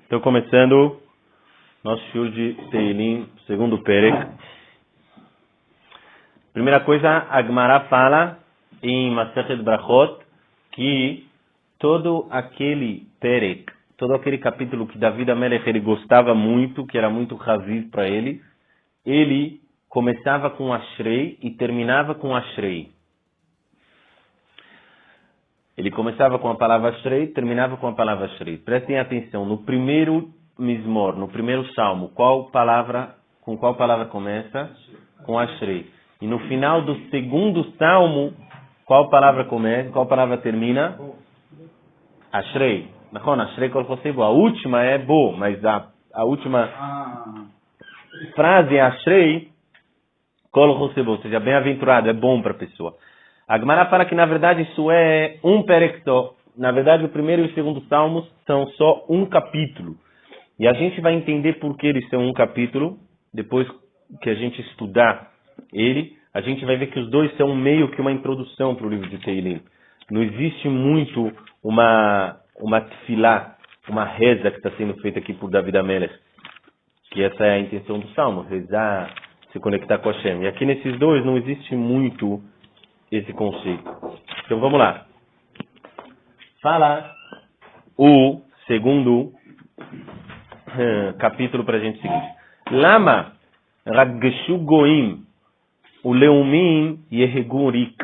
Estou começando nosso shiur de Teilim, segundo Perek. Primeira coisa, a Gemara fala em Masechet Brachot que todo aquele Perek, todo aquele capítulo que David Amelech ele gostava muito, que era muito chaviv para ele, ele começava com Ashrei e terminava com Ashrei. Ele começava com a palavra Ashrei, terminava com a palavra Ashrei. Prestem atenção, no primeiro Mizmor, no primeiro salmo, com qual palavra começa? Com Ashrei. E no final do segundo salmo, qual palavra começa? Qual palavra termina? Ashrei. Ashrei kol chosei bo. A última é bo, mas a última frase é Ashrei kol chosei bo, ou seja, bem-aventurado, é bom para a pessoa. A Gemara fala que, na verdade, isso é um perek só. Na verdade, o primeiro e o segundo salmos são só um capítulo. E a gente vai entender por que eles são um capítulo. Depois que a gente estudar ele, a gente vai ver que os dois são meio que uma introdução para o livro de Teilim. Não existe muito uma tefilá, uma reza que está sendo feita aqui por David Amelech. Que essa é a intenção do salmo, rezar, se conectar com Hashem. E aqui nesses dois não existe muito esse conceito. Então vamos lá. Fala o segundo capítulo para a gente seguir. Lama Rageshu Goim o Leumim Yehegu Rik.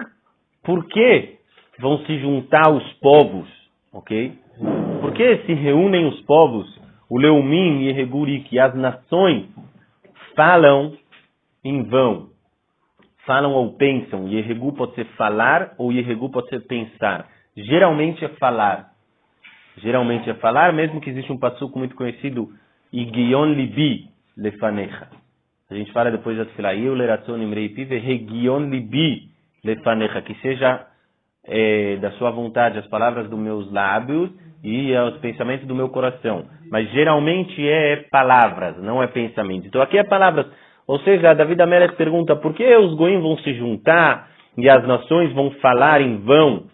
Por que vão se juntar os povos? Ok? Por que se reúnem os povos? O Leumim Yehegu Rik. E as nações falam em vão. Falam ou pensam. Yehegu pode ser falar ou Yehegu pode ser pensar. Geralmente é falar. Geralmente é falar, mesmo que existe um passuco muito conhecido, Igion Libi Lefanecha. A gente fala depois da Tefilá, Eu leratzon imrei pive, Region Libi Lefanecha, que seja da sua vontade as palavras dos meus lábios e os pensamentos do meu coração. Mas geralmente é palavras, não é pensamento. Então aqui é palavras. Ou seja, David Amelech pergunta, por que os goim vão se juntar e as nações vão falar em vão?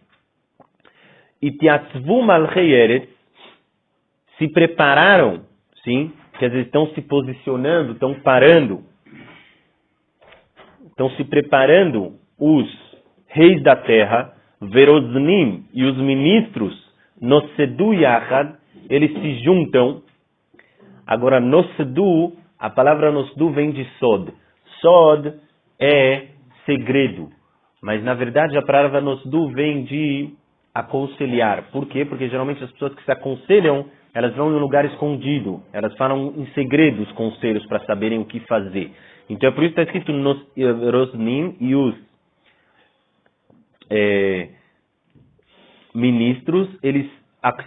E Tiatzvu Malchei Eretz, se prepararam, sim, quer dizer, estão se posicionando, estão parando, estão se preparando os reis da terra, Veroznim e os ministros, Nosedu Yachad, eles se juntam. Agora, Nosedu, a palavra Nosedu vem de Sod. Sod é segredo, mas na verdade a palavra Nosedu vem de aconselhar. Por quê? Porque geralmente as pessoas que se aconselham, elas vão em um lugar escondido. Elas falam em segredo os conselhos para saberem o que fazer. Então é por isso que está escrito nos Rosnim e os ministros, eles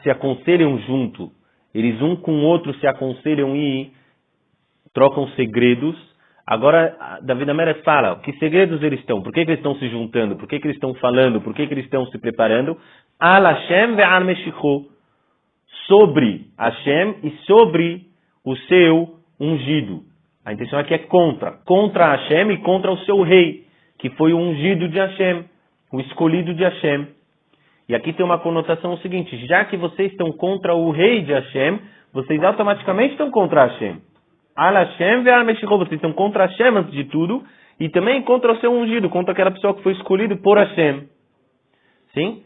se aconselham junto. Eles um com o outro se aconselham e trocam segredos. Agora, David Amelech fala, que segredos eles estão? Por que eles estão se juntando? Por que eles estão falando? Por que eles estão se preparando? Al Hashem ve'al Meshicho. Sobre Hashem e sobre o seu ungido. A intenção aqui é contra Hashem e contra o seu rei, que foi o ungido de Hashem, o escolhido de Hashem. E aqui tem uma conotação seguinte, já que vocês estão contra o rei de Hashem, vocês automaticamente estão contra Hashem. Al Hashem ve'al Meshicho, vocês estão contra Hashem antes de tudo, e também contra o seu ungido, contra aquela pessoa que foi escolhida por Hashem. Sim?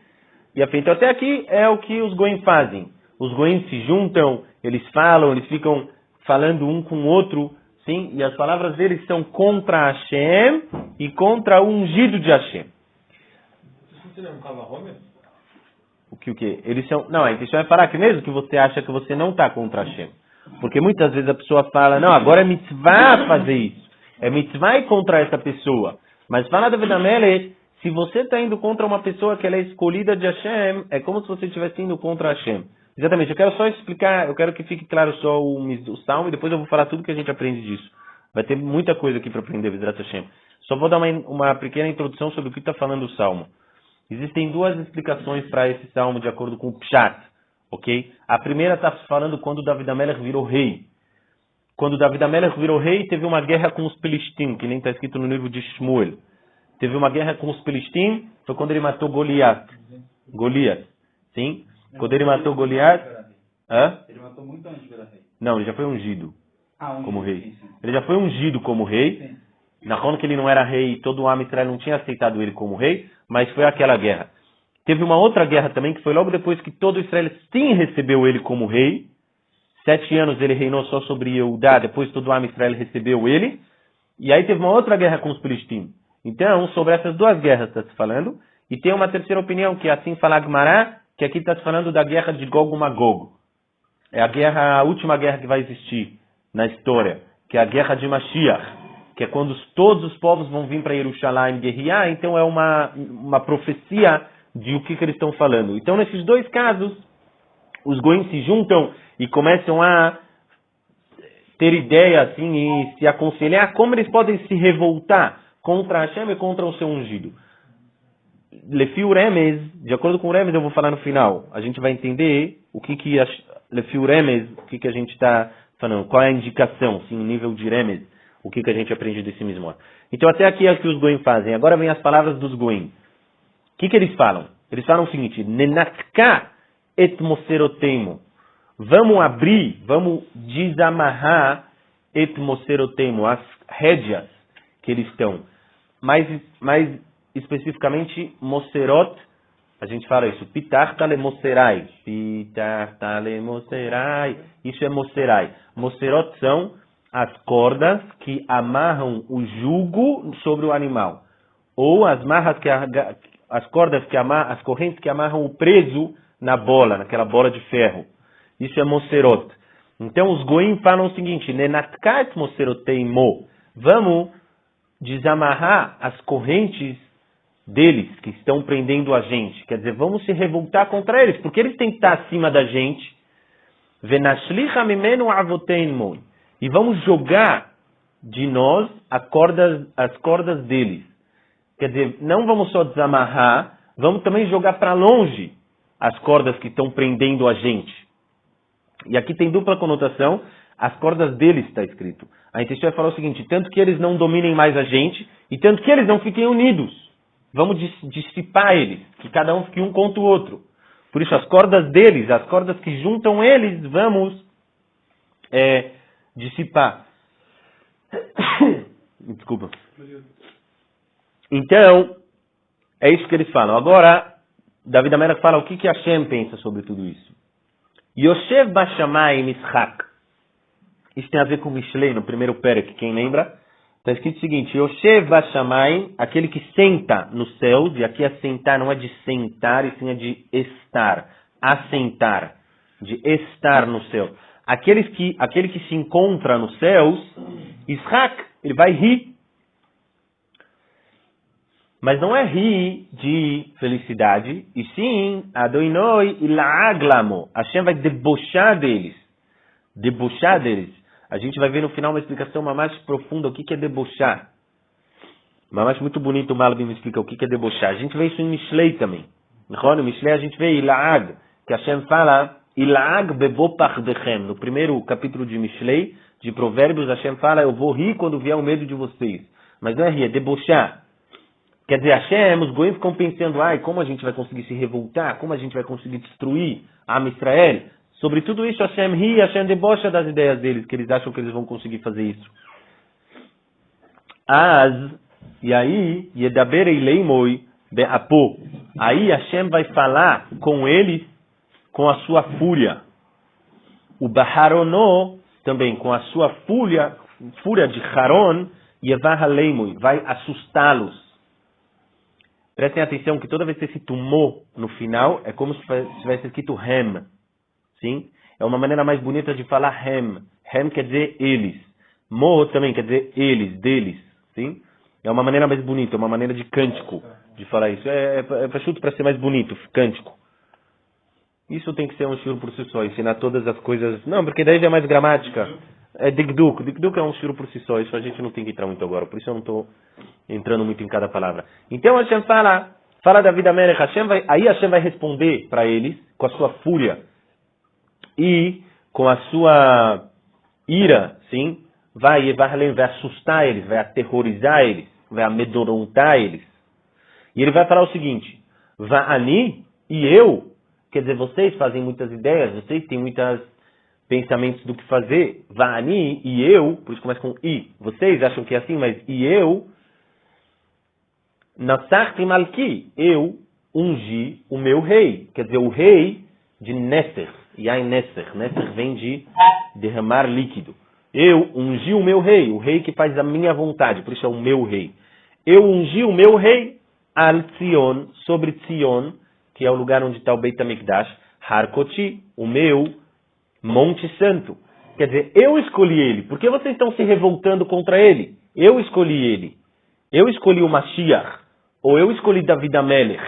E então até aqui é o que os goim fazem. Os goim se juntam, eles falam, eles ficam falando um com o outro, sim? E as palavras deles são contra Hashem e contra o ungido de Hashem. O que? Eles são... Não, a intenção é falar aqui mesmo que você acha que você não está contra Hashem. Porque muitas vezes a pessoa fala, não, agora é mitzvah fazer isso. É mitzvah ir contra essa pessoa. Mas fala David Amelech, se você está indo contra uma pessoa que ela é escolhida de Hashem, é como se você estivesse indo contra Hashem. Exatamente, eu quero só explicar, eu quero que fique claro só o salmo e depois eu vou falar tudo que a gente aprende disso. Vai ter muita coisa aqui para aprender, Bezrat Hashem. Só vou dar uma pequena introdução sobre o que está falando o salmo. Existem duas explicações para esse salmo de acordo com o Pshat, ok? A primeira está falando quando David Amelech virou rei. Quando David Amelech virou rei, teve uma guerra com os Pelistim, que nem está escrito no livro de Shmuel. Teve uma guerra com os Pelistim, foi quando ele matou Goliat. Sim? Quando ele matou Goliat, Hã? Ele matou muito antes de virar rei. Não, ele já foi ungido como rei. Sim, sim. Ele já foi ungido como rei. Sim. Na quando que ele não era rei, todo o Israel não tinha aceitado ele como rei, mas foi aquela guerra. Teve uma outra guerra também, que foi logo depois que todo Israel sim recebeu ele como rei. 7 anos ele reinou só sobre Yehudá, depois todo o Israel recebeu ele. E aí teve uma outra guerra com os filisteus. Então, sobre essas duas guerras está se falando. E tem uma terceira opinião, que é assim fala Gemara, que aqui está se falando da guerra de Gog e Magog. É a última guerra que vai existir na história, que é a guerra de Mashiach, que é quando todos os povos vão vir para Jerusalém guerrear. Então é uma profecia de o que eles estão falando. Então, nesses dois casos, os goim se juntam e começam a ter ideia assim, e se aconselhar como eles podem se revoltar contra Hashem e contra o seu ungido. Lefi o Remez, de acordo com o Remez, eu vou falar no final. A gente vai entender o que Lefi o Remez, o que a gente está falando, qual é a indicação, sim, o nível de Remez, o que a gente aprende desse mesmo. Então, até aqui é o que os goim fazem. Agora vem as palavras dos goim. O que eles falam? Eles falam o seguinte: Nenatka et moserotemo. Vamos abrir, vamos desamarrar et moserotemo, as rédeas que eles estão. Mais especificamente, moserot, a gente fala isso, pitar tale moserai. Pitar tale moserai. Isso é moserai. Moserot são as cordas que amarram o jugo sobre o animal. Ou as correntes que amarram o preso na bola, naquela bola de ferro. Isso é moserot. Então os goim falam o seguinte: Nenatkat moseroteimo. Vamos desamarrar as correntes deles que estão prendendo a gente. Quer dizer, vamos se revoltar contra eles, porque eles têm que estar acima da gente. Venashlicha mimenu avoteimo. E vamos jogar de nós as cordas deles. Quer dizer, não vamos só desamarrar, vamos também jogar para longe as cordas que estão prendendo a gente. E aqui tem dupla conotação, as cordas deles está escrito. A intenção é falar o seguinte: tanto que eles não dominem mais a gente, e tanto que eles não fiquem unidos. Vamos dissipar eles, que cada um fique um contra o outro. Por isso, as cordas deles, as cordas que juntam eles, vamos dissipar. Desculpa. Então, é isso que eles falam. Agora, David Amelech fala o que Hashem pensa sobre tudo isso. Yoshev Bashamai Mishak. Isso tem a ver com Mishlei, no primeiro Perek, quem lembra? Está escrito o seguinte: Yoshev Bashamai, aquele que senta nos céus, e aqui assentar não é de sentar, e sim é de estar. Assentar, de estar no céu. Aquele que se encontra nos céus, Ishak, ele vai rir. Mas não é rir de felicidade, e sim, Adoinoi ilaaglamo. Hashem vai debochar deles. Debochar deles. A gente vai ver no final uma explicação mais profunda o que é debochar. Mas muito bonito o Malbim explica o que é debochar. A gente vê isso em Mishlei também. No Mishlei a gente vê ilaag, que Hashem fala ilaag bebopachdechem. No primeiro capítulo de Mishlei, de Provérbios, Hashem fala: eu vou rir quando vier o medo de vocês. Mas não é rir, é debochar. Quer dizer, Hashem, os goim ficam pensando: como a gente vai conseguir se revoltar? Como a gente vai conseguir destruir a Israel? Sobre tudo isso, Hashem ri, Hashem debocha das ideias deles, que eles acham que eles vão conseguir fazer isso. E aí, Yedaber Eileimoi Be'apo. Aí Hashem vai falar com eles com a sua fúria. O Baharono também, com a sua fúria de Haron, Yevahaleimoi, vai assustá-los. Prestem atenção que toda vez que você se tomou no final, é como se tivesse escrito Hem. Sim? É uma maneira mais bonita de falar Hem. Hem quer dizer eles. Mo também quer dizer eles, deles. Sim? É uma maneira mais bonita, é uma maneira de cântico de falar isso. É para ser mais bonito, cântico. Isso tem que ser um shiur por si só, ensinar todas as coisas. Não, porque daí já é mais gramática. É Digduk. Digduk é um shiur por si só, isso a gente não tem que entrar muito agora, por isso eu não estou entrando muito em cada palavra. Então Hashem fala da vida Melech, aí Hashem vai responder para eles com a sua fúria e com a sua ira, sim, vai assustar eles, vai aterrorizar eles, vai amedrontar eles. E ele vai falar o seguinte: Va'ani, e eu, quer dizer, vocês fazem muitas ideias, vocês têm muitos pensamentos do que fazer, va'ani, e eu, por isso começa com i, vocês acham que é assim, mas e eu, nasachti malki, eu ungi o meu rei, quer dizer, o rei de Nesser, Yain Nesser, Nesser vem de derramar líquido. Eu ungi o meu rei, o rei que faz a minha vontade, por isso é o meu rei. Eu ungi o meu rei al Tzion, sobre Tzion, que é o lugar onde está o Beit HaMikdash, Harkoti, o meu Monte Santo. Quer dizer, eu escolhi ele. Por que vocês estão se revoltando contra ele? Eu escolhi ele. Eu escolhi o Mashiach. Ou eu escolhi David HaMelech.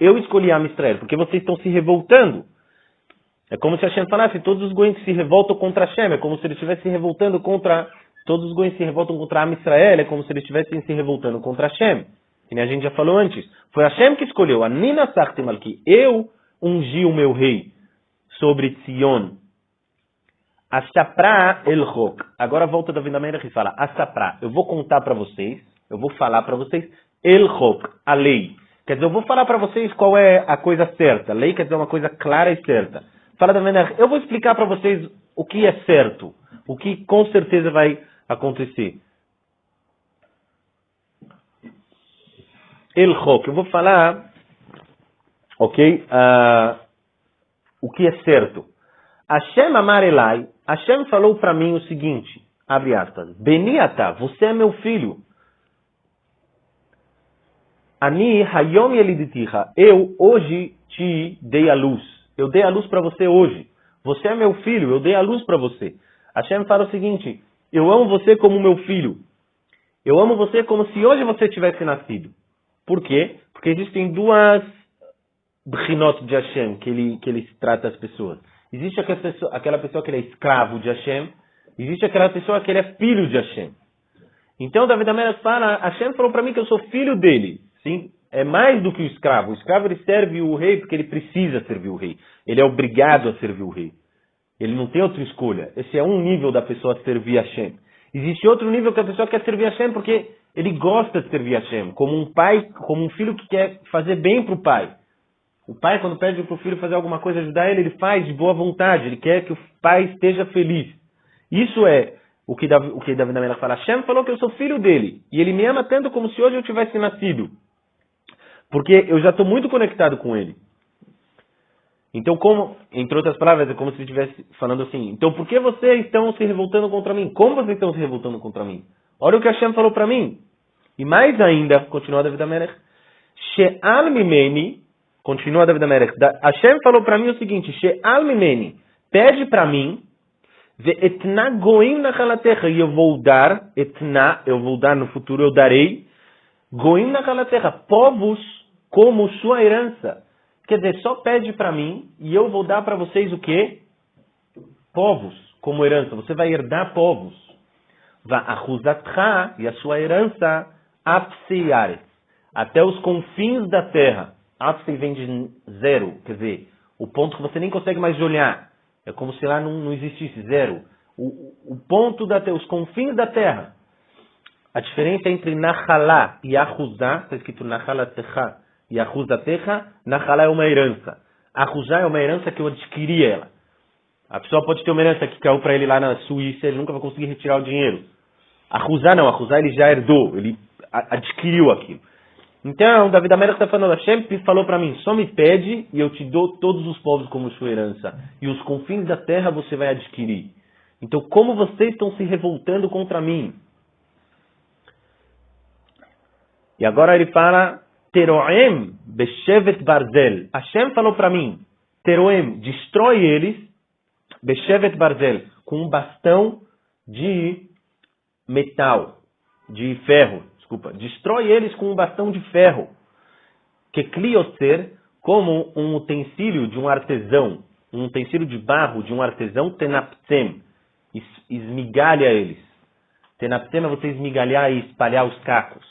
Eu escolhi Am Israel. Porque vocês estão se revoltando. É como se Hashem falasse, todos os goims se revoltam contra Hashem. É como se eles estivessem se revoltando contra... Todos os goims se revoltam contra Am Israel. É como se eles estivessem se revoltando contra Hashem. Que nem a gente já falou antes. Foi Hashem que escolheu. Anina Sarti Malki. Eu ungi o meu rei sobre Tzion. Asapra el-Hok. Agora volta da Vindameira e fala, Asapra, eu vou contar para vocês, eu vou falar para vocês, el-Hok, a lei. Quer dizer, eu vou falar para vocês qual é a coisa certa. Lei quer dizer uma coisa clara e certa. Fala da Vindameira, eu vou explicar para vocês o que é certo, o que com certeza vai acontecer. El-Hok, eu vou falar, ok, o que é certo. Hashem amar Elai, Hashem falou para mim o seguinte, abre aspas, Beniata, você é meu filho. Ani hayom yeliditiha, eu hoje te dei a luz. Eu dei a luz para você hoje. Você é meu filho, eu dei a luz para você. Hashem fala o seguinte, eu amo você como meu filho. Eu amo você como se hoje você tivesse nascido. Por quê? Porque existem duas brinot de Hashem que ele trata as pessoas. Existe aquela pessoa que ele é escravo de Hashem. Existe aquela pessoa que ele é filho de Hashem. Então, David HaMelech fala, Hashem falou para mim que eu sou filho dele. Sim? É mais do que o escravo. O escravo ele serve o rei porque ele precisa servir o rei. Ele é obrigado a servir o rei. Ele não tem outra escolha. Esse é um nível da pessoa servir a Hashem. Existe outro nível que a pessoa quer servir a Hashem porque ele gosta de servir a Hashem. Como um pai, como um filho que quer fazer bem para o pai. O pai, quando pede para o filho fazer alguma coisa, ajudar ele, ele faz de boa vontade. Ele quer que o pai esteja feliz. Isso é o que David HaMelech fala. Hashem falou que eu sou filho dele. E ele me ama tanto como se hoje eu tivesse nascido. Porque eu já estou muito conectado com ele. Então, como, entre outras palavras, é como se ele estivesse falando assim. Então, por que vocês estão se revoltando contra mim? Como vocês estão se revoltando contra mim? Olha o que Hashem falou para mim. E mais ainda, continua David HaMelech. She'al mimeni... Continua David HaMelech. Hashem falou para mim o seguinte, She'al mimeni, pede para mim, ve'etna goim nachalatecha, e eu vou dar, etna, eu vou dar no futuro, eu darei, goim nachalatecha, povos como sua herança. Quer dizer, só pede para mim, e eu vou dar para vocês o quê? Povos como herança. Você vai herdar povos. Va'achuzatcha, e a sua herança, apseiaret, até os confins da terra. Apse vem de zero, quer dizer, o ponto que você nem consegue mais olhar. É como se lá não existisse zero. O ponto os confins da terra. A diferença entre Nachalá e Ahuzá, está escrito Nachalatecha e Ahuzatecha, Nachalá é uma herança. Ahuzá é uma herança que eu adquiri ela. A pessoa pode ter uma herança que caiu para ele lá na Suíça, ele nunca vai conseguir retirar o dinheiro. Ahuzá não, Ahuzá ele já herdou, ele adquiriu aquilo. Então, David HaMelech está falando, Hashem falou para mim, só me pede e eu te dou todos os povos como sua herança. E os confins da terra você vai adquirir. Então, como vocês estão se revoltando contra mim? E agora ele fala, Teroem beshevet barzel. Hashem falou para mim, Teroem, destrói eles, beshevet barzel, com um bastão de metal, de ferro. Desculpa, destrói eles com um bastão de ferro. Que clioser, como um utensílio de um artesão, um utensílio de barro de um artesão, tenaptem, esmigalha eles. Tenaptem é você esmigalhar e espalhar os cacos.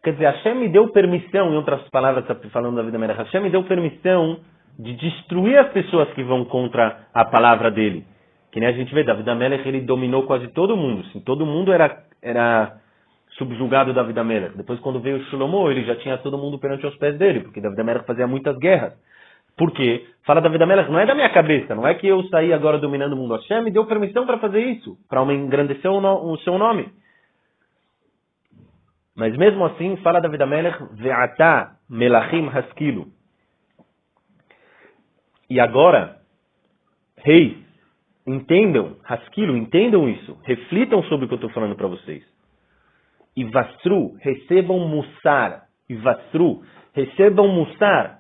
Quer dizer, Hashem me deu permissão, em outras palavras, falando da vida Melech, Hashem me deu permissão de destruir as pessoas que vão contra a palavra dele. Que nem a gente vê, David HaMelech, ele dominou quase todo mundo. Assim, todo mundo era subjugado David Amelech. Depois, quando veio Shlomo, ele já tinha todo mundo perante os pés dele, porque David Amelech fazia muitas guerras. Por quê? Fala David Amelech, não é da minha cabeça, não é que eu saí agora dominando o mundo. Hashem me deu permissão para fazer isso, para engrandecer o seu nome. Mas mesmo assim, fala David Amelech, Ve'ata melachim haskilu. E agora, reis, entendam, haskilu, entendam isso, reflitam sobre o que eu estou falando para vocês. E vasru, recebam mussar. E vasru, recebam mussar.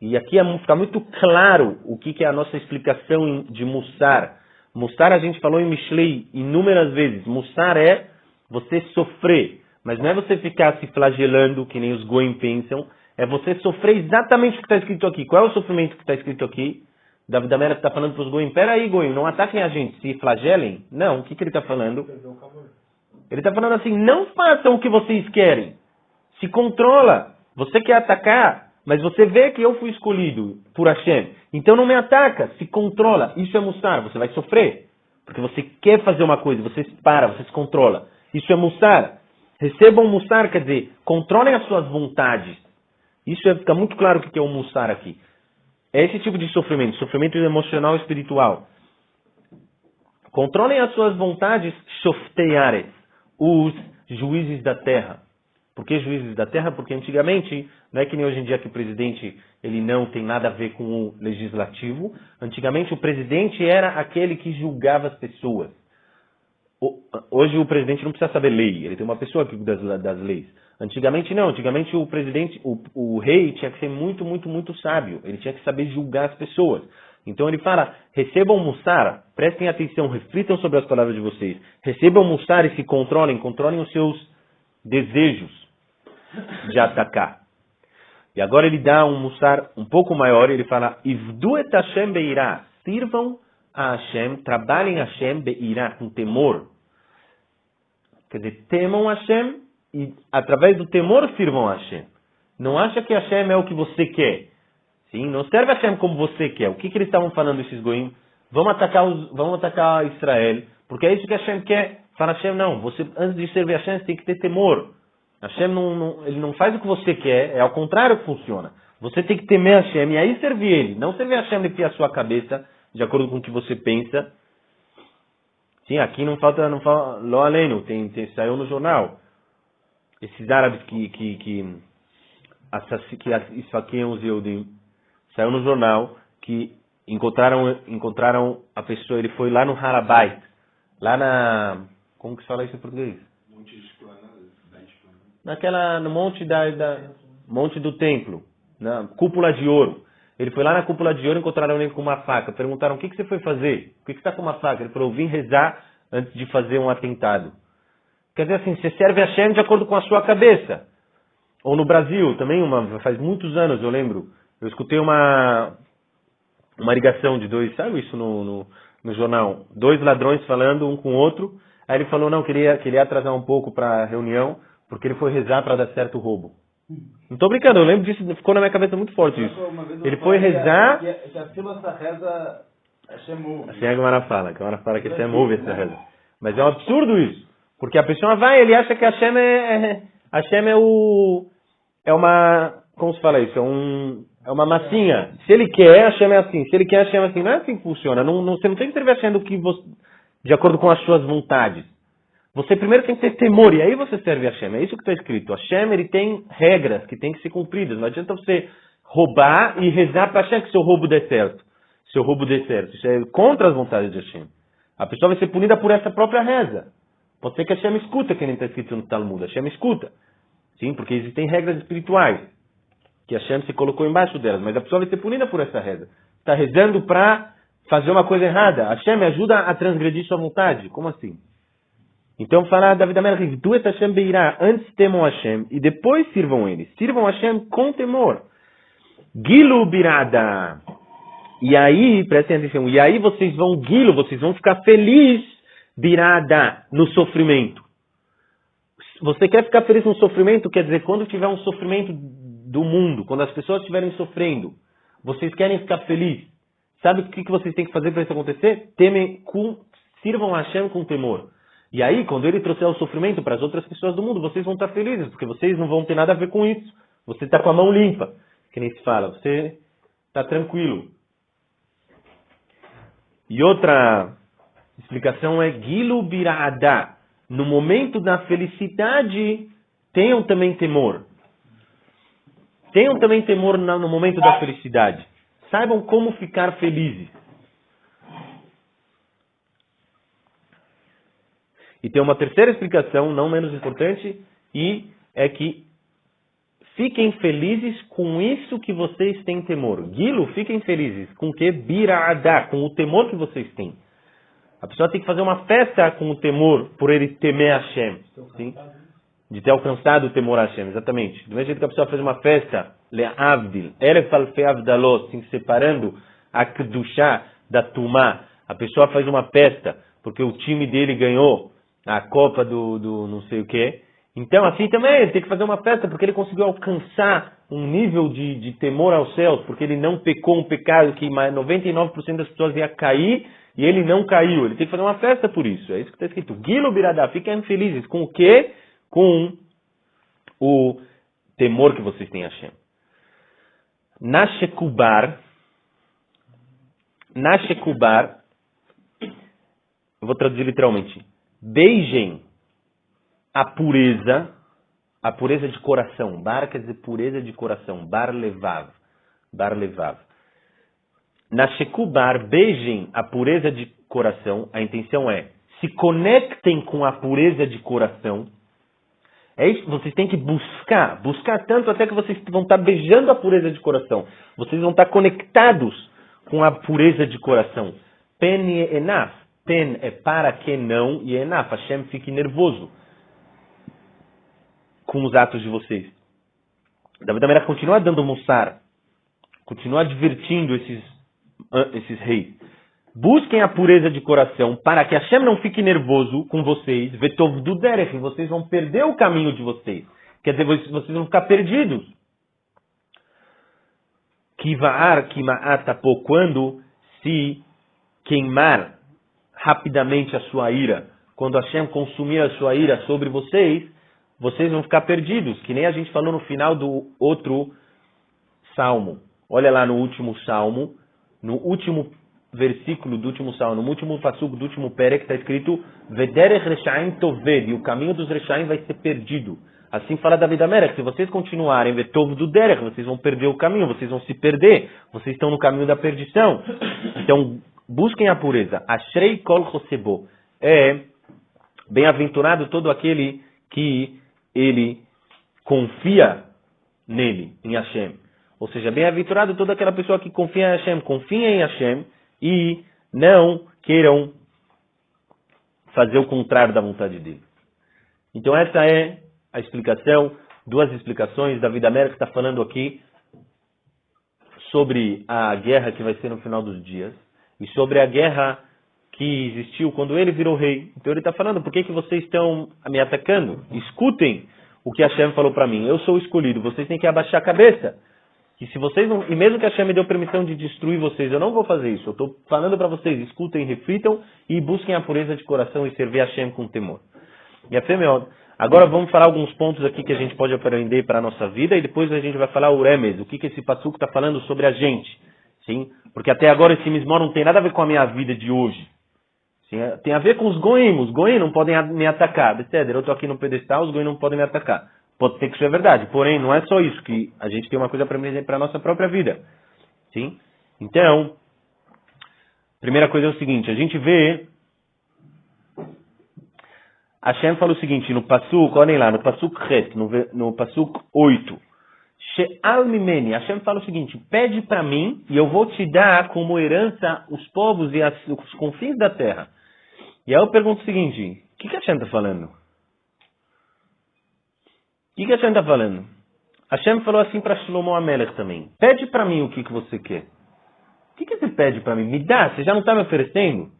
E aqui fica muito claro o que é a nossa explicação de mussar. Mussar a gente falou em Mishlei inúmeras vezes. Mussar é você sofrer. Mas não é você ficar se flagelando, que nem os goim pensam. É você sofrer exatamente o que está escrito aqui. Qual é o sofrimento que está escrito aqui? David Amelech está falando para os goim, peraí goim, não ataquem a gente, se flagelem. Não, o que ele está falando? Ele está falando assim, não façam o que vocês querem. Se controla. Você quer atacar, mas você vê que eu fui escolhido por Hashem. Então não me ataca, se controla. Isso é mussar, você vai sofrer. Porque você quer fazer uma coisa, você para, você se controla. Isso é mussar. Recebam mussar, quer dizer, controlem as suas vontades. Isso fica muito claro o que é o mussar aqui. É esse tipo de sofrimento emocional e espiritual. Controlem as suas vontades, shoftei aretz, os juízes da terra. Por que juízes da terra? Porque antigamente, não é que nem hoje em dia que o presidente ele não tem nada a ver com o legislativo. Antigamente o presidente era aquele que julgava as pessoas. Hoje o presidente não precisa saber lei, ele tem uma pessoa que cuida das leis. Antigamente não, antigamente o presidente, o rei tinha que ser muito, muito, muito sábio. Ele tinha que saber julgar as pessoas. Então ele fala, recebam mussar, prestem atenção, reflitam sobre as palavras de vocês. Recebam mussar e se controlem os seus desejos de atacar. E agora ele dá um mussar um pouco maior, ele fala, Ivdu et Hashem beirá, sirvam a Hashem, trabalhem a Hashem beirá, com temor. Quer dizer, temam Hashem e através do temor sirvam a Hashem. Não acha que Hashem é o que você quer. Sim, não serve a Hashem como você quer. O que eles estavam falando, esses goim? Vamos atacar Israel, porque é isso que Hashem quer. Fala Hashem, não, você, antes de servir a Hashem, você tem que ter temor. Hashem ele não faz o que você quer, é ao contrário que funciona. Você tem que temer Hashem e aí servir ele. Não servir a Hashem de a sua cabeça, de acordo com o que você pensa. Sim, aqui não falta lo aleno, saiu no jornal. Esses árabes que esfaqueiam os Yehudim, saiu no jornal que encontraram a pessoa, ele foi lá no Harabait, lá na, como que se fala isso em português? Monte de Esplanada. No monte do templo, na cúpula de ouro. Ele foi lá na cúpula de ouro, encontraram ele com uma faca. Perguntaram, o que você foi fazer? Por que você está com uma faca? Ele falou, eu vim rezar antes de fazer um atentado. Quer dizer assim, você serve a Hashem de acordo com a sua cabeça. Ou no Brasil, também, faz muitos anos, eu lembro, eu escutei uma ligação de dois, sabe isso no jornal? Dois ladrões falando um com o outro. Aí ele falou, não, queria atrasar um pouco para a reunião, porque ele foi rezar para dar certo o roubo. Não tô brincando, eu lembro disso, ficou na minha cabeça muito forte isso. Ele foi rezar... Que acima essa reza, Hashem ouve. Assim a Gemara fala que Hashem ouve essa reza. Mas é um absurdo isso. Porque a pessoa vai, ele acha que Hashem é uma... Como se fala isso? É uma massinha. Se ele quer, Hashem é assim. Se ele quer, Hashem é assim. Não é assim que funciona. Você não tem que servir Hashem de acordo com as suas vontades. Você primeiro tem que ter temor, e aí você serve a Hashem. É isso que está escrito. Hashem, ele tem regras que têm que ser cumpridas. Não adianta você roubar e rezar para Hashem que seu roubo dê certo. Isso é contra as vontades de Hashem. A pessoa vai ser punida por essa própria reza. Pode ser que Hashem escuta, que nem está escrito no Talmud. Hashem escuta. Sim, porque existem regras espirituais que Hashem se colocou embaixo delas. Mas a pessoa vai ser punida por essa reza. Está rezando para fazer uma coisa errada. Hashem me ajuda a transgredir sua vontade. Como assim? Então fala David Amelech, tu et Hashem beirá, antes temam Hashem e depois sirvam ele. Sirvam Hashem com temor. Gilu birada. E aí, prestem atenção, e aí vocês vão ficar felizes, birada, no sofrimento. Você quer ficar feliz no sofrimento? Quer dizer, quando tiver um sofrimento do mundo, quando as pessoas estiverem sofrendo, vocês querem ficar felizes. Sabe o que vocês têm que fazer para isso acontecer? Sirvam Hashem com temor. E aí, quando ele trouxer o sofrimento para as outras pessoas do mundo, vocês vão estar felizes, porque vocês não vão ter nada a ver com isso. Você está com a mão limpa, que nem se fala. Você está tranquilo. E outra explicação é Gilu Bira'adá. No momento da felicidade, tenham também temor. Tenham também temor no momento da felicidade. Saibam como ficar felizes. E tem uma terceira explicação, não menos importante, e é que fiquem felizes com isso que vocês têm temor. Gilo, fiquem felizes com o que? Bira'adá, com o temor que vocês têm. A pessoa tem que fazer uma festa com o temor por ele temer Hashem. Sim? De ter alcançado o temor a Hashem, exatamente. Do mesmo jeito que a pessoa faz uma festa, Le'avdil, Eref Alfei Avdalot, se separando a Kedushá da Tumá. A pessoa faz uma festa porque o time dele ganhou a Copa do não sei o quê. Então, assim também, ele tem que fazer uma festa porque ele conseguiu alcançar um nível de temor aos céus, porque ele não pecou um pecado que 99% das pessoas ia cair e ele não caiu. Ele tem que fazer uma festa por isso. É isso que está escrito. Gilo Biradá, fiquem felizes. Com o quê? Com o temor que vocês têm a Hashem. Nashekubar, eu vou traduzir literalmente. Beijem a pureza de coração. Bar quer dizer pureza de coração. Bar levav. Nashekubar, beijem a pureza de coração. A intenção é, se conectem com a pureza de coração. É isso, vocês têm que buscar tanto até que vocês vão estar beijando a pureza de coração. Vocês vão estar conectados com a pureza de coração. Pen e enaf. Pen é para que não, e enaf, Hashem fique nervoso com os atos de vocês. David Amelach continua dando mussar, continua divertindo esses reis. Busquem a pureza de coração para que Hashem não fique nervoso com vocês. Vetov do derech, vocês vão perder o caminho de vocês. Quer dizer, vocês vão ficar perdidos. Kivaar, kimaatapo, quando se queimar rapidamente a sua ira, quando Hashem consumir a sua ira sobre vocês, vocês vão ficar perdidos, que nem a gente falou no final do outro salmo. Olha lá no último salmo, no último versículo do último salmo, no último passuco do último perek, está escrito Vederech Reshaim Toved, e o caminho dos Reshaim vai ser perdido. Assim fala David Amelach, se vocês continuarem Vetov do Derech, vocês vão perder o caminho, vocês vão se perder, vocês estão no caminho da perdição. Então, busquem a pureza. Ashrei Kol Chosebo, é bem-aventurado todo aquele que ele confia nele, em Hashem. Ou seja, bem-aventurado toda aquela pessoa que confia em Hashem, confia em Hashem e não queiram fazer o contrário da vontade dele. Então essa é a explicação, duas explicações. David Amelach está falando aqui sobre a guerra que vai ser no final dos dias e sobre a guerra que existiu quando ele virou rei. Então ele está falando, por que vocês estão me atacando? Escutem o que Hashem falou para mim. Eu sou o escolhido, vocês têm que abaixar a cabeça. Que se vocês não, e mesmo que Hashem me deu permissão de destruir vocês, eu não vou fazer isso. Eu estou falando para vocês, escutem, reflitam e busquem a pureza de coração e servir a Hashem com temor. E a Femeod. Agora vamos falar alguns pontos aqui que a gente pode aprender para a nossa vida e depois a gente vai falar o Remes, o que esse passuco está falando sobre a gente. Sim? Porque até agora esse mismor não tem nada a ver com a minha vida de hoje. Sim? Tem a ver com os goim. Os goim não podem me atacar. Etc. Eu estou aqui no pedestal, os goim não podem me atacar. Pode ser que isso é verdade. Porém, não é só isso, que a gente tem uma coisa para aprender para a nossa própria vida. Sim? Então, primeira coisa é o seguinte, a gente vê... Hashem fala o seguinte, no Passuk, olhem lá, no Passuk Het, no Passuk 8. She'al mimeni, Hashem fala o seguinte, pede para mim e eu vou te dar como herança os povos e os confins da terra. E aí eu pergunto o seguinte, o que Hashem está falando? O que Hashem está falando? Hashem falou assim para Shlomo Amelech também, pede para mim o que você quer. O que você pede para mim? Me dá, você já não está me oferecendo?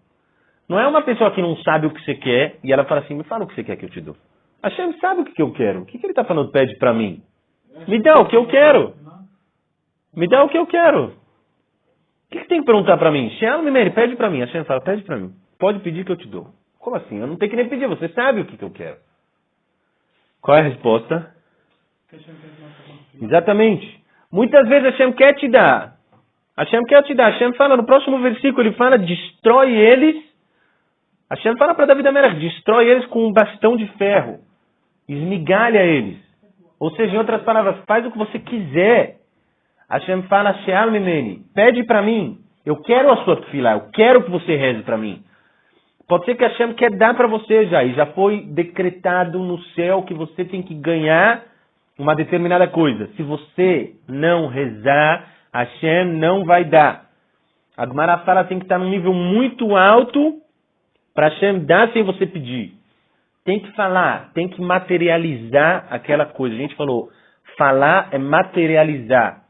Não é uma pessoa que não sabe o que você quer e ela fala assim, me fala o que você quer que eu te dou. Hashem sabe o que eu quero. O que ele está falando, pede para mim? Me dá o que eu quero. Me dá o que eu quero. O que tem que perguntar para mim? She'al mimeni, pede para mim. Hashem fala, pede para mim. Pode pedir que eu te dou. Como assim? Eu não tenho que nem pedir, você sabe o que eu quero. Qual é a resposta? Exatamente. Muitas vezes Hashem quer te dar. Hashem fala no próximo versículo, ele fala, destrói eles. Hashem fala para David Amelech, destrói eles com um bastão de ferro. Esmigalha eles. Ou seja, em outras palavras, faz o que você quiser. Hashem fala, She'al Mimeni, pede para mim. Eu quero a sua tefilá, eu quero que você reze para mim. Pode ser que Hashem quer dar para você já, e já foi decretado no céu que você tem que ganhar uma determinada coisa. Se você não rezar, Hashem não vai dar. A Gemara fala tem que estar num nível muito alto para Hashem dar sem você pedir. Tem que falar, tem que materializar aquela coisa. A gente falou, falar é materializar.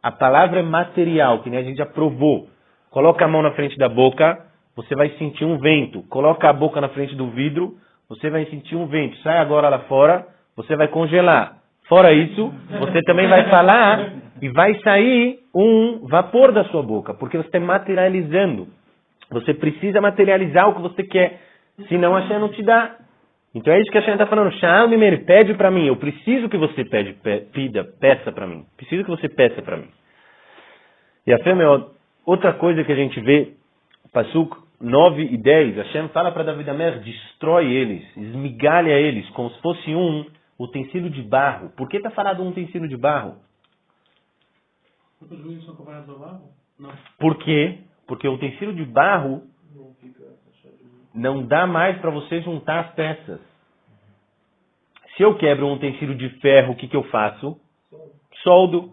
A palavra é material, que nem a gente já provou. Coloca a mão na frente da boca, você vai sentir um vento. Coloca a boca na frente do vidro, você vai sentir um vento. Sai agora lá fora, você vai congelar. Fora isso, você também vai falar e vai sair um vapor da sua boca, porque você está materializando. Você precisa materializar o que você quer, senão a Hashem não te dá. Então é isso que a Hashem está falando. She'al Mimeni, pede para mim. Eu preciso que você peça para mim. Preciso que você peça para mim. E a fé, outra coisa que a gente vê, Pasuk 9 e 10, Hashem fala para David Amelech, destrói eles, esmigalha eles, como se fosse um utensílio de barro. Por que está falando um utensílio de barro? Os juízes são comparados ao barro? Não. Por quê? Porque o utensílio de barro não dá mais para você juntar as peças. Se eu quebro um utensílio de ferro, o que eu faço? Soldo.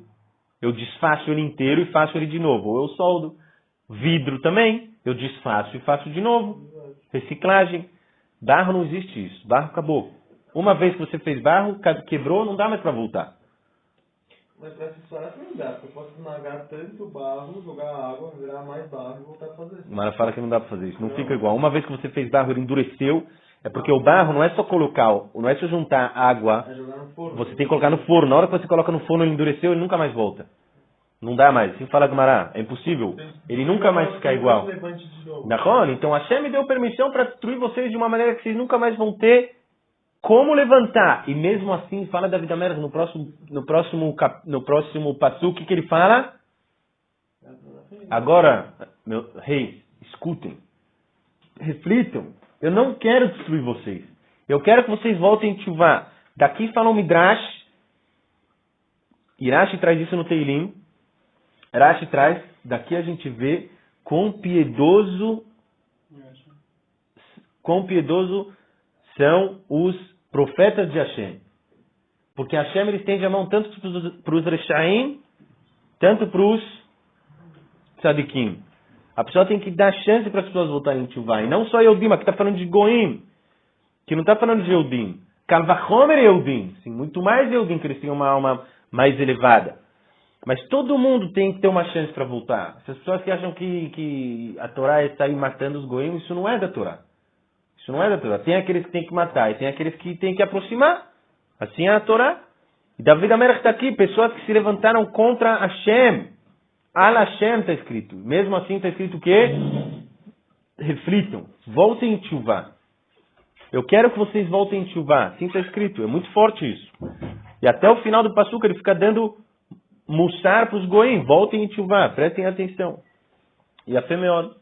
Eu desfaço ele inteiro e faço ele de novo. Ou eu soldo. Vidro também. Eu desfaço e faço de novo. Reciclagem. Barro não existe isso. Barro acabou. Uma vez que você fez barro, quebrou, não dá mais para voltar. Mas para essa história não dá, porque eu posso esmagar tanto barro, jogar água, virar mais barro e voltar a fazer isso. Mara fala que não dá para fazer isso. Não fica igual. Uma vez que você fez barro, ele endureceu. É porque o barro não é só colocar, não é só juntar água. É jogar no forno. Você tem que colocar no forno. Na hora que você coloca no forno, ele endureceu, ele nunca mais volta. Não dá mais. Assim fala Gumará. É impossível. Ele nunca mais fica igual. Então Hashem me deu permissão para destruir vocês de uma maneira que vocês nunca mais vão ter como levantar. E mesmo assim, fala David Amelech no próximo passu, o que ele fala? Agora, meu rei, escutem. Reflitam. Eu não quero destruir vocês. Eu quero que vocês voltem a tchuvá. Daqui fala o Midrash. Irashi traz isso no Teilim. Rashi traz, daqui a gente vê quão piedoso são os profetas de Hashem. Porque Hashem ele estende a mão tanto para os Reshaim, tanto para os Tzadikim. A pessoa tem que dar chance para as pessoas voltarem em Tchuvá. E não só Yehudim, aqui está falando de Goim, que não está falando de Yehudim. Kalvachomer Yehudim, sim, muito mais Yehudim, que eles têm uma alma mais elevada. Mas todo mundo tem que ter uma chance para voltar. Essas pessoas que acham que a Torá é sair matando os Goim, isso não é da Torá. Isso não é da Torá. Tem aqueles que tem que matar e tem aqueles que tem que aproximar. Assim é a Torá. E David Amelech está aqui, pessoas que se levantaram contra Hashem. Al Hashem está escrito. Mesmo assim está escrito o quê? Reflitam. Voltem em Tchuvá. Eu quero que vocês voltem em Tchuvá. Assim está escrito. É muito forte isso. E até o final do Passuca ele fica dando mussar para os Goim. Voltem em Tchuvá. Prestem atenção. E a Femeod.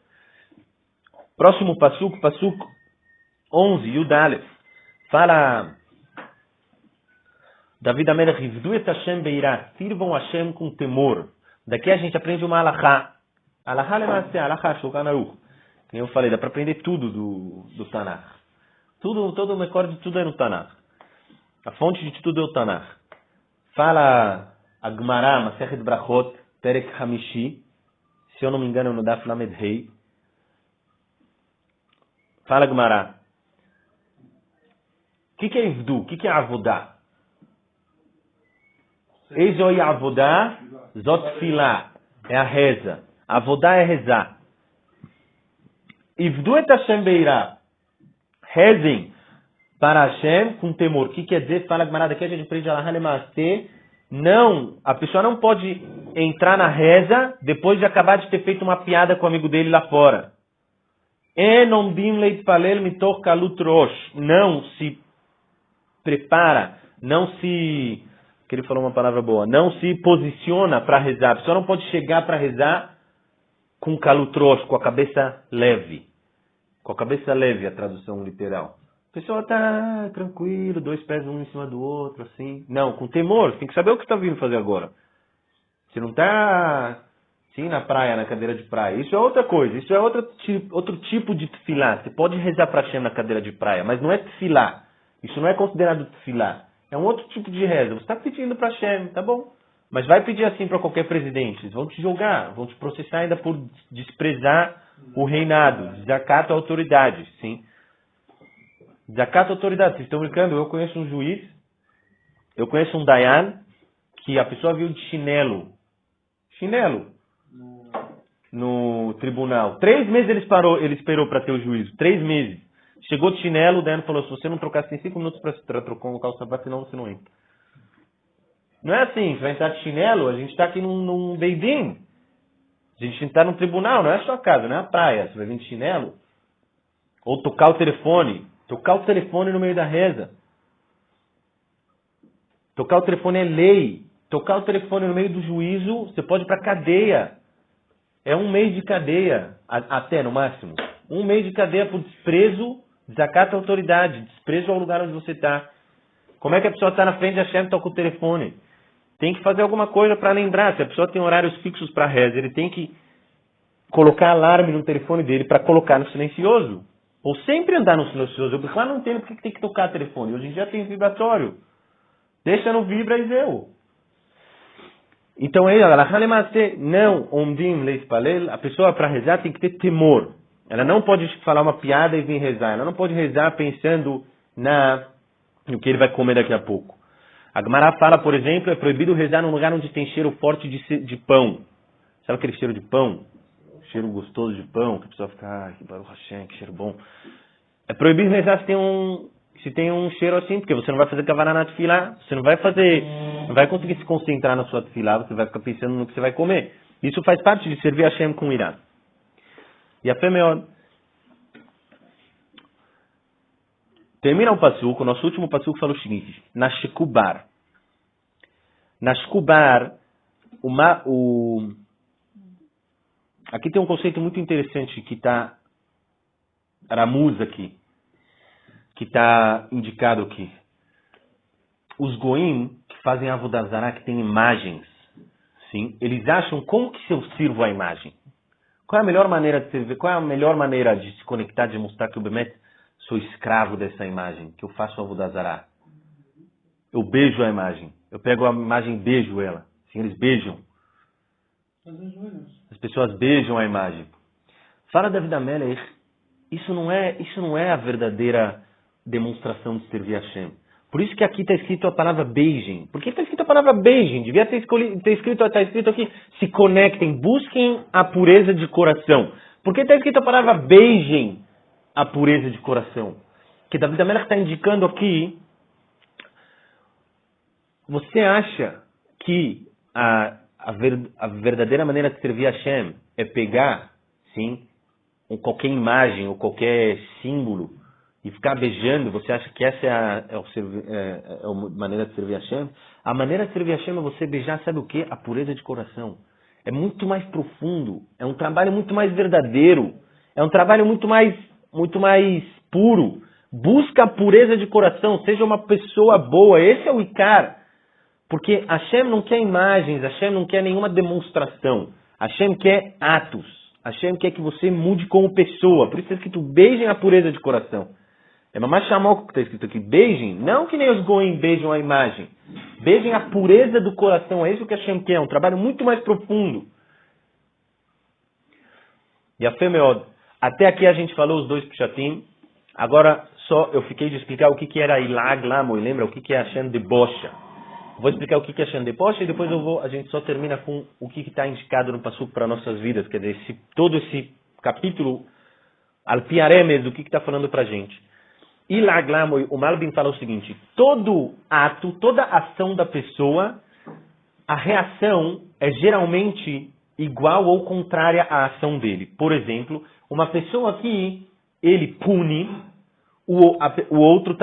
Próximo Passuca, Passuca 11, Yudalef. Fala David Amelech, Ivdu et Hashem beirá. Sirvam Hashem com temor. Daqui a gente aprende uma alahá. Alahá lemase, alahá, Shulchan Aruch. Como eu falei, dá para aprender tudo do Tanakh. Todo o mecor de tudo é no Tanakh. A fonte de tudo é o Tanakh. Fala a Gemara, Masechet Brachot, Perek Hamishi. Se eu não me engano, no Daf Lamed Rei. Fala a Gemara. O que é Ivdu? O que é Avodá? Eizoi Avodá, Zot Tfilá. É a reza. Avodá é rezar. Ivdu et Hashem beirá. Rezem para Hashem com temor. O que quer dizer? Fala Gemara, daqui a gente aprende Alahá Lemastê. Não, a pessoa não pode entrar na reza depois de acabar de ter feito uma piada com o amigo dele lá fora. Não se prepara, que ele falou uma palavra boa, não se posiciona para rezar. A pessoa não pode chegar para rezar com kalutrosh, com a cabeça leve. Com a cabeça leve, a tradução literal. A pessoa está tranquilo, 2 pés um em cima do outro, assim. Não, com temor, você tem que saber o que está vindo fazer agora. Você não está assim na praia, na cadeira de praia. Isso é outra coisa, isso é outro tipo de tefilá. Você pode rezar para Hashem na cadeira de praia, mas não é tefilá. Isso não é considerado tefilá. É um outro tipo de reza. Você está pedindo para Hashem, tá bom. Mas vai pedir assim para qualquer presidente. Eles vão te julgar, vão te processar ainda por desprezar o reinado. Desacato a autoridade, sim. Desacato a autoridade. Vocês estão brincando? Eu conheço um juiz, eu conheço um dayan, que a pessoa viu de chinelo no tribunal. 3 meses ele esperou para ter o juízo. 3 meses. Chegou de chinelo, o dayan falou, se você não trocasse em 5 minutos para colocar o sapato, senão você não entra. Não é assim, você vai entrar de chinelo, a gente está aqui num beidinho. A gente está num tribunal, não é a sua casa, não é a praia. Você vai vir de chinelo. Ou tocar o telefone. Tocar o telefone no meio da reza. Tocar o telefone é lei. Tocar o telefone no meio do juízo, você pode ir para cadeia. É 1 mês de cadeia, até no máximo. 1 mês de cadeia por desprezo, desacato à autoridade, desprezo ao lugar onde você está. Como é que a pessoa está na frente da Hashem e toca o telefone? Tem que fazer alguma coisa para lembrar. Se a pessoa tem horários fixos para reza, ele tem que colocar alarme no telefone dele para colocar no silencioso. Ou sempre andar no silencioso. Eu claro, não entendo porque tem que tocar o telefone. Hoje em dia tem vibratório. Deixa no vibra e deu. Então ele, não omdim leitpalel, a pessoa para rezar tem que ter temor. Ela não pode falar uma piada e vir rezar. Ela não pode rezar pensando no que ele vai comer daqui a pouco. A Gemara fala, por exemplo, é proibido rezar num lugar onde tem cheiro forte de pão. Sabe aquele cheiro de pão? Cheiro gostoso de pão, que a pessoa fica, ai, que Baruch Hashem, que cheiro bom. É proibido rezar se tem um cheiro assim, porque você não vai fazer kavaná na tefilá, você não vai conseguir se concentrar na sua tefilá, você vai ficar pensando no que você vai comer. Isso faz parte de servir a Hashem com irá. E a Femeod termina o passuco, o nosso último passuco fala o seguinte, Nashkubar. Nashkubar, aqui tem um conceito muito interessante que está, Ramuz aqui, que está indicado aqui. Os goim que fazem Avodah Zará, que tem imagens, sim, eles acham como que eu sirvo a imagem? Qual é a melhor maneira de servir? Qual é a melhor maneira de se conectar, de mostrar que eu Bemet sou escravo dessa imagem, que eu faço Avodah Zará? Eu beijo a imagem. Eu pego a imagem e beijo ela. Sim, eles beijam. As pessoas beijam a imagem. Fala David Amelech, isso não é a verdadeira demonstração de servir a Hashem. Por isso que aqui está escrito a palavra beijem. Por que está escrito a palavra beijem? Devia ter escrito aqui, se conectem, busquem a pureza de coração. Por que está escrito a palavra beijem a pureza de coração? Porque David Amelech está indicando aqui, você acha que a verdadeira maneira de servir a Hashem é pegar, sim, qualquer imagem ou qualquer símbolo e ficar beijando? Você acha que essa é a maneira de servir a Hashem? A maneira de servir a Hashem é você beijar, sabe o quê? A pureza de coração. É muito mais profundo, é um trabalho muito mais verdadeiro, é um trabalho muito mais puro. Busca a pureza de coração, seja uma pessoa boa, esse é o Ikar. Porque Hashem não quer imagens, Hashem não quer nenhuma demonstração. Hashem quer atos. Hashem quer que você mude como pessoa. Por isso está escrito, beijem a pureza de coração. É mamãe chamou que está escrito aqui, beijem, não que nem os goim beijam a imagem. Beijem a pureza do coração, é isso que Hashem quer, é um trabalho muito mais profundo. E a Femeod, até aqui a gente falou os 2 pshatim, agora só eu fiquei de explicar o que era Ilag Lamoy, lembra? O que é Hashem debocha. Vou explicar o que é Hashem debocha e depois a gente só termina com o que está indicado no passuco para nossas vidas, quer dizer, todo esse capítulo, Alpiaremes, o que está falando para a gente. E Laglamoy, o Malbim fala o seguinte, todo ato, toda ação da pessoa, a reação é geralmente igual ou contrária à ação dele. Por exemplo, uma pessoa que ele pune, o outro,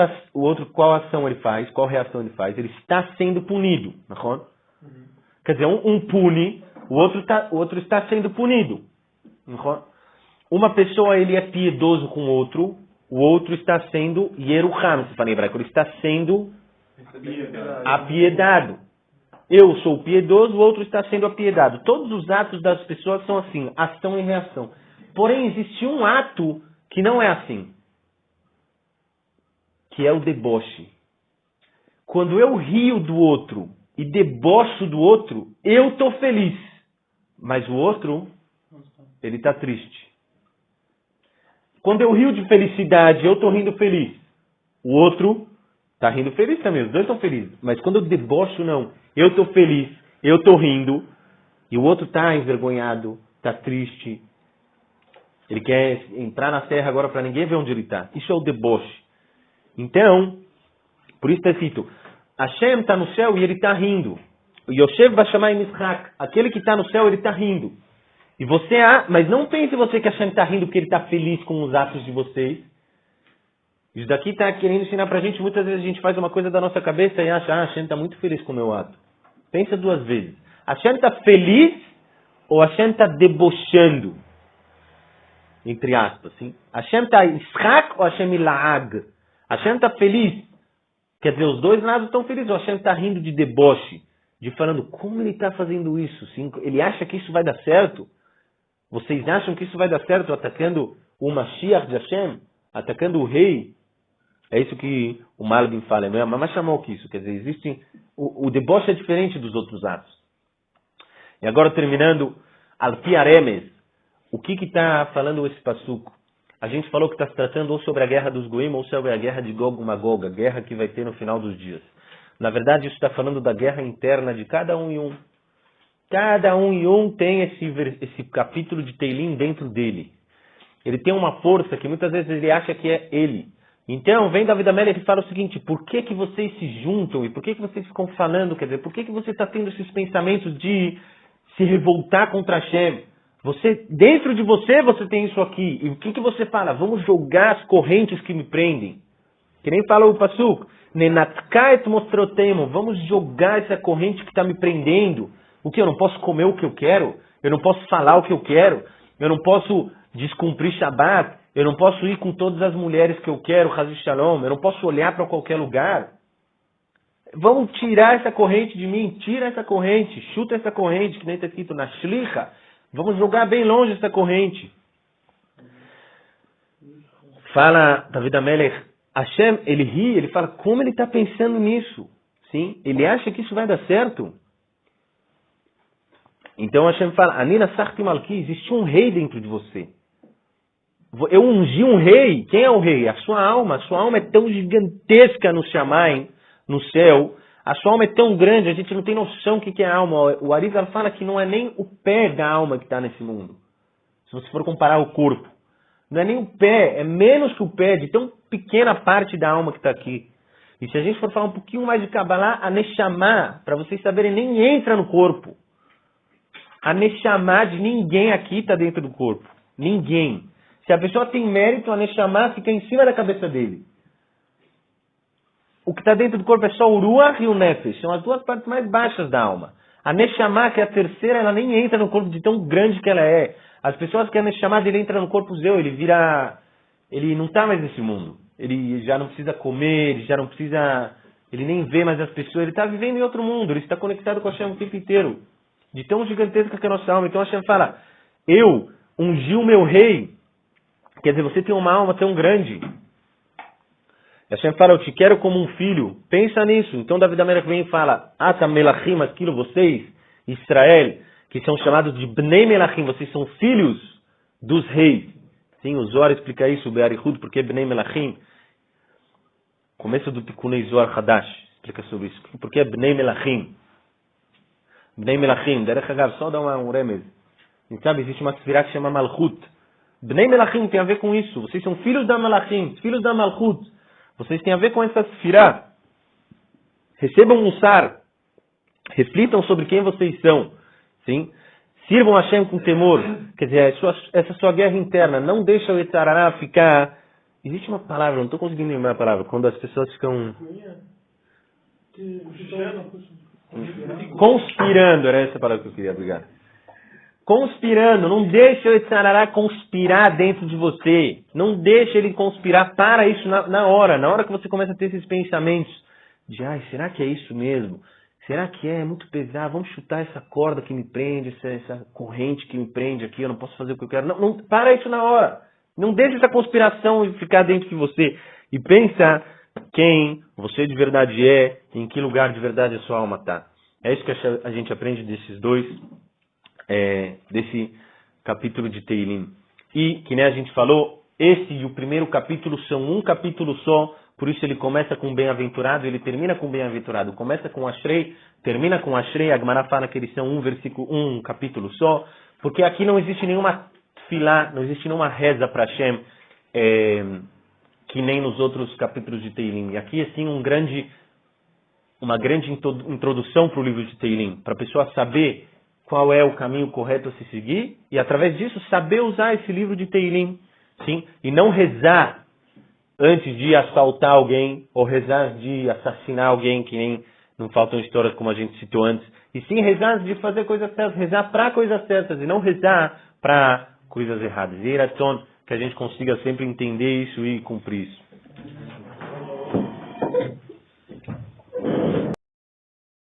qual ação ele faz, qual reação ele faz? Ele está sendo punido. Não? Quer dizer, um pune, o outro está sendo punido. Não? Uma pessoa, ele é piedoso com o outro está sendo yerucham, se fala em hebraico, ele está sendo apiedado. Eu sou piedoso, o outro está sendo apiedado. Todos os atos das pessoas são assim, ação e reação. Porém, existe um ato que não é assim, que é o deboche. Quando eu rio do outro e debocho do outro, eu estou feliz. Mas o outro, ele está triste. Quando eu rio de felicidade, eu estou rindo feliz. O outro está rindo feliz também, os dois estão felizes. Mas quando eu debocho, não. Eu estou feliz, eu estou rindo, e o outro está envergonhado, está triste. Ele quer entrar na terra agora para ninguém ver onde ele está. Isso é o deboche. Então, por isso está escrito, Hashem está no céu e ele está rindo. O Yoshev Bashamay Mishak, aquele que está no céu, ele está rindo. E você, mas não pense você que Hashem está rindo porque ele está feliz com os atos de vocês. Isso daqui está querendo ensinar para a gente, muitas vezes a gente faz uma coisa da nossa cabeça e acha, Hashem está muito feliz com o meu ato. Pensa duas vezes. Hashem está feliz ou Hashem está debochando? Entre aspas, sim. Hashem está Ishak ou Hashem Ilaag? Hashem está feliz. Quer dizer, os dois lados estão felizes. O Hashem está rindo de deboche. De falando, como ele está fazendo isso? Sim? Ele acha que isso vai dar certo? Vocês acham que isso vai dar certo atacando o Mashiach de Hashem? Atacando o rei? É isso que o Malbim fala. É mais chamou que isso. Quer dizer, existe... O deboche é diferente dos outros atos. E agora terminando, Alpi Aremes. O que está falando esse passuco? A gente falou que está se tratando ou sobre a guerra dos Goim ou sobre a guerra de Gog e Magog, a guerra que vai ter no final dos dias. Na verdade, isso está falando da guerra interna de cada um e um. Cada um e um tem esse capítulo de Teilim dentro dele. Ele tem uma força que muitas vezes ele acha que é ele. Então, vem David Amelech e fala o seguinte, por que vocês se juntam e por que vocês ficam falando, quer dizer, por que você está tendo esses pensamentos de se revoltar contra Hashem? Dentro de você tem isso aqui. E o que você fala? Vamos jogar as correntes que me prendem. Que nem fala o Pasuk. Nenatkaet mostrotemo. Vamos jogar essa corrente que está me prendendo. O que? Eu não posso comer o que eu quero? Eu não posso falar o que eu quero? Eu não posso descumprir Shabbat? Eu não posso ir com todas as mulheres que eu quero, Hazi Shalom? Eu não posso olhar para qualquer lugar? Vamos tirar essa corrente de mim. Tira essa corrente. Chuta essa corrente, que nem está escrito na Shlicha. Vamos jogar bem longe essa corrente. Fala David Amelech, Hashem, ele ri, ele fala, como ele está pensando nisso? Sim? Ele acha que isso vai dar certo? Então Hashem fala, Anina Sarti Malki, existe um rei dentro de você. Eu ungi um rei. Quem é o rei? A sua alma. A sua alma é tão gigantesca no Shamayim, no céu. A sua alma é tão grande, a gente não tem noção o que é a alma. O Arizal fala que não é nem o pé da alma que está nesse mundo. Se você for comparar o corpo. Não é nem o pé, é menos que o pé, de tão pequena parte da alma que está aqui. E se a gente for falar um pouquinho mais de Kabbalah, a Neshama, para vocês saberem, nem entra no corpo. A Neshama de ninguém aqui está dentro do corpo. Ninguém. Se a pessoa tem mérito, a Neshama fica em cima da cabeça dele. O que está dentro do corpo é só o Ruach e o Nefesh. São as duas partes mais baixas da alma. A Neshama, que é a terceira, ela nem entra no corpo de tão grande que ela é. As pessoas que a Neshama dele entra no corpo zeu, ele vira... Ele não está mais nesse mundo. Ele já não precisa comer, ele já não precisa... Ele nem vê mais as pessoas. Ele está vivendo em outro mundo. Ele está conectado com a Hashem o tempo inteiro. De tão gigantesca que é a nossa alma. Então a Hashem fala, eu ungi o meu rei. Quer dizer, você tem uma alma tão grande. Hashem fala, eu te quero como um filho. Pensa nisso. Então David Amelech vem e fala, Atam Melachim, aquilo, vocês, Israel, que são chamados de Bnei Melachim, vocês são filhos dos reis. Sim, o Zohar explica isso, o Be'arihud, porque Bnei Melachim. Começo do Tikunei Zohar Hadash explica sobre isso. Porque é Bnei Melachim. Bnei Melachim, Derech Hagav, só dá um remez. E sabe, existe uma sefirá que chama Malchut. Bnei Melachim tem a ver com isso. Vocês são filhos da Melachim, filhos da Malchut. Vocês têm a ver com essa sefirá. Recebam um sar. Reflitam sobre quem vocês são. Sim? Sirvam a Hashem com temor. Quer dizer, essa sua guerra interna. Não deixa o Yetzer Hara ficar... Existe uma palavra, não estou conseguindo lembrar a palavra. Quando as pessoas ficam... Conspirando. Era essa a palavra que eu queria, obrigado. Conspirando. Não deixa o Yetzer Hara conspirar dentro de você. Não deixa ele conspirar. Para isso na hora. Na hora que você começa a ter esses pensamentos de, será que é isso mesmo? Será que é muito pesado? Vamos chutar essa corda que me prende, essa corrente que me prende aqui, eu não posso fazer o que eu quero. Não, para isso na hora. Não deixe essa conspiração ficar dentro de você. E pensa quem você de verdade é, em que lugar de verdade a sua alma está. É isso que a gente aprende desses dois, desse capítulo de Teilim. E, que nem a gente falou, esse e o primeiro capítulo são um capítulo só. Por isso ele começa com bem-aventurado, ele termina com bem-aventurado. Começa com Ashrei, termina com Ashrei. A Gemara fala que eles são um capítulo só. Porque aqui não existe nenhuma tefilá, não existe nenhuma reza para Hashem, que nem nos outros capítulos de Teilim. E aqui, assim, uma grande introdução para o livro de Teilim. Para a pessoa saber qual é o caminho correto a se seguir. E através disso, saber usar esse livro de Teilim. Sim? E não rezar antes de assaltar alguém, ou rezar de assassinar alguém, que nem não faltam histórias como a gente citou antes, e sim rezar de fazer coisas certas, rezar para coisas certas, e não rezar para coisas erradas. E Eraton, que a gente consiga sempre entender isso e cumprir isso.